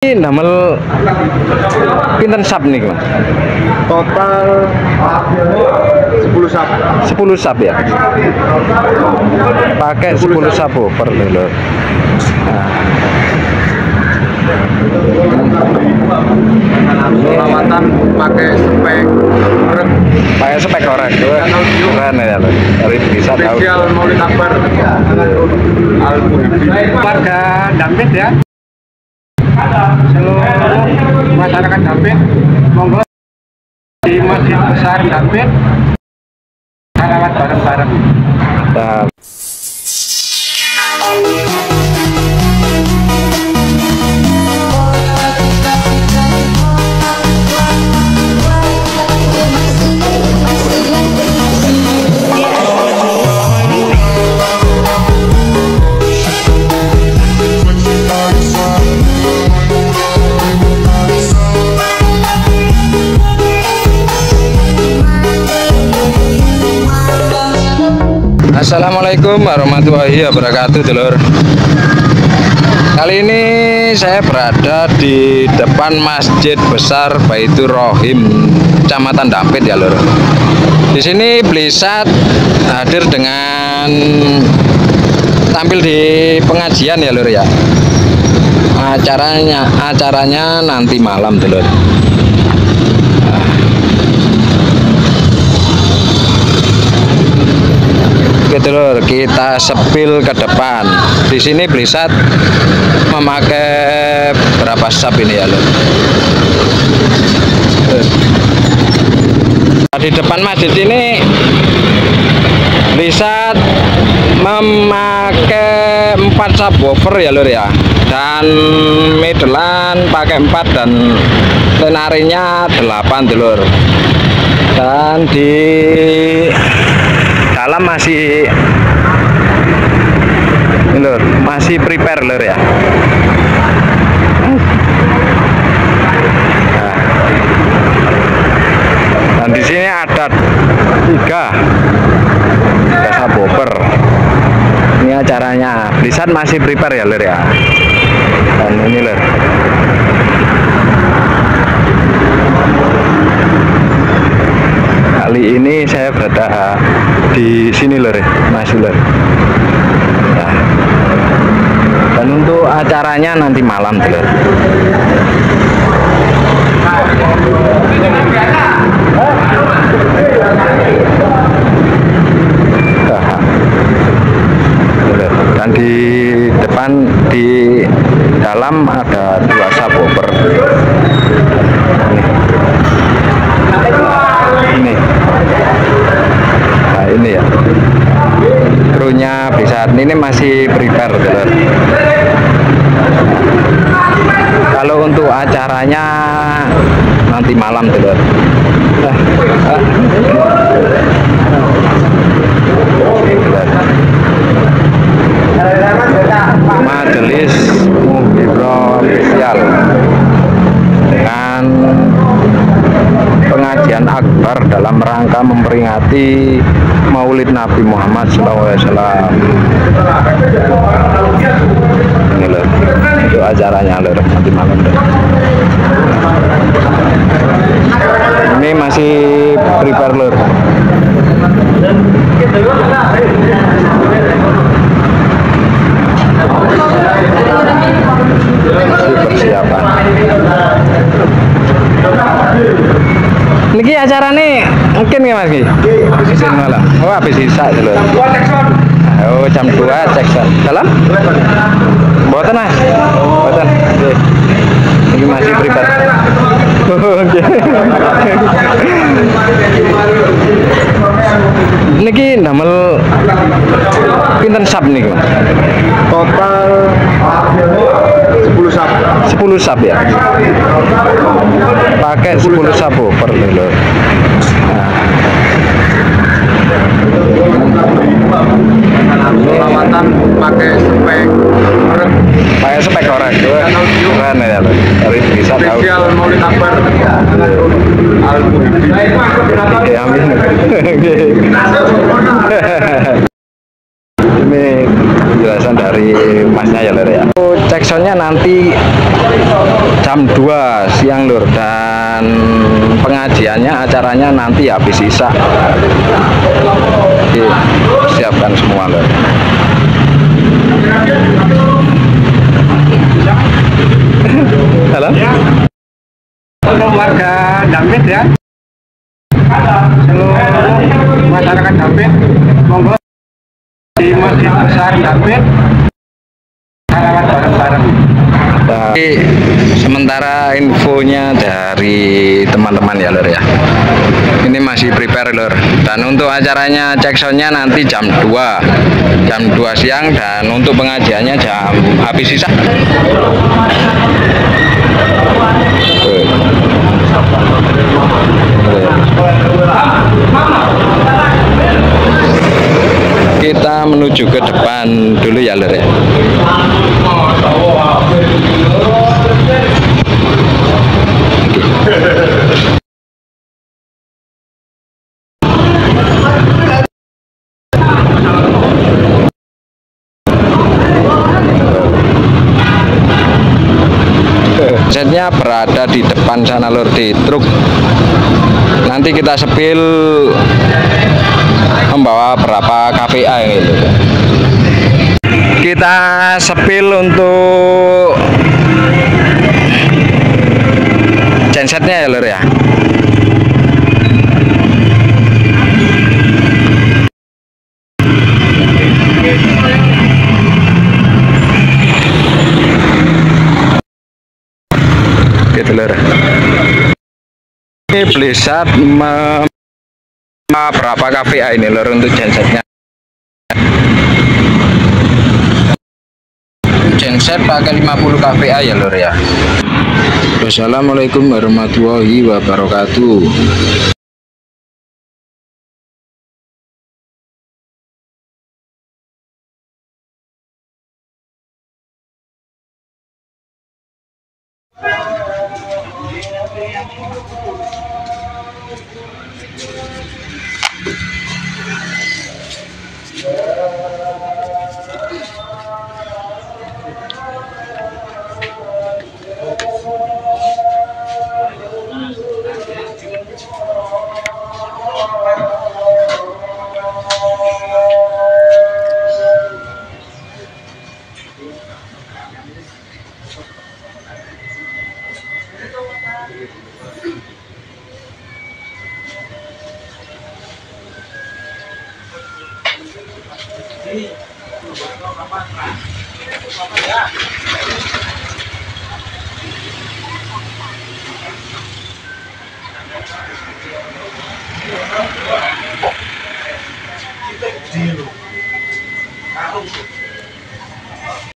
Ini damel pinten sap nih, Mas? Total 10 sap. 10 sap ya. Pakai 10 sapu per telur. Perawatan pakai spek korek. Pakai spek korek. Keren ya, Lur. Dari bisa tahu. Spesial Maulid Akbar. Warga Dampit ya. Seluruh masyarakat Dampit, monggo di Masjid Besar Dampit, salawat bareng-bareng. Nah. Assalamualaikum warahmatullahi wabarakatuh, Dulur. Kali ini saya berada di depan Masjid Besar Baitur Rohim, Kecamatan Dampit ya, Lur. Di sini Blisat hadir dengan tampil di pengajian ya, Lur ya. Acaranya nanti malam, Dulur. Gitu lur, kita sepil ke depan. Di sini Blisat memakai berapa sap ini ya lur? Di depan masjid ini Blisat memakai 4 subwoofer ya lur ya, dan middlean pakai 4 dan lenarinya 8 lur. Dan di dalam masih lur, masih prepare lur ya. Nah, dan di sini ada 3 subwoofer. Ini acaranya Blisat masih prepare ya lur ya. Dan ini lur, kali ini saya berada di sini lur, masih lur. Nah, dan untuk acaranya nanti malam lur. Dan di depan, di dalam ada 2 subwoofer. Ini. Nah ini ya, krunya Blisat ini masih prepare telur. Kalau untuk acaranya nanti malam telur. Majelis Muhibro Official dengan pengajian akbar dalam rangka memperingati Maulid Nabi Muhammad SAW. Ini lho, itu acaranya lho, nanti malam lho. Ini masih prepare lho. Masih persiapan. Niki acara nih mungkin ya Mas Ki? Habis malam. Oh habis sisa dulu. Oh jam 2 cek dalam? Boten Mas. Boten. Ini masih pribadi. Oke. Niki damel pinten sap niku? Total 10 sap. 10 sap ya. Pakai 10 sapu per telur. Perawatan pakai spek korek. Pakai spek korek. Keren ya lur. Dari bisa tahu. Spesial Maulid Akbar. Oke, amin. Ini penjelasan dari masnya ya lur ya. Cek soundnya nanti jam 2 siang lur, dan pengajiannya acaranya nanti habis isya. Oke, siapkan semua lur. Halo? Untuk warga Dampit ya, seluruh masyarakat Dampit, monggo di Masjid Besar Dampit, salawat bareng-bareng. Jadi, sementara infonya dari teman-teman ya lur ya. Ini masih prepare lur. Dan untuk acaranya cek soundnya nanti jam 2 siang, dan untuk pengajiannya jam habis isya. Kita menuju ke depan dulu ya lur ya. Setnya berada di depan sana lur, di truk. Nanti kita sepil membawa berapa KPA gitu. Kita sepil untuk gensetnya ya lur ya. Gitu lur. Ini Blizzard berapa KPA ini lur untuk gensetnya. Genset pakai 50 KPA ya lur ya. Wassalamualaikum warahmatullahi wabarakatuh.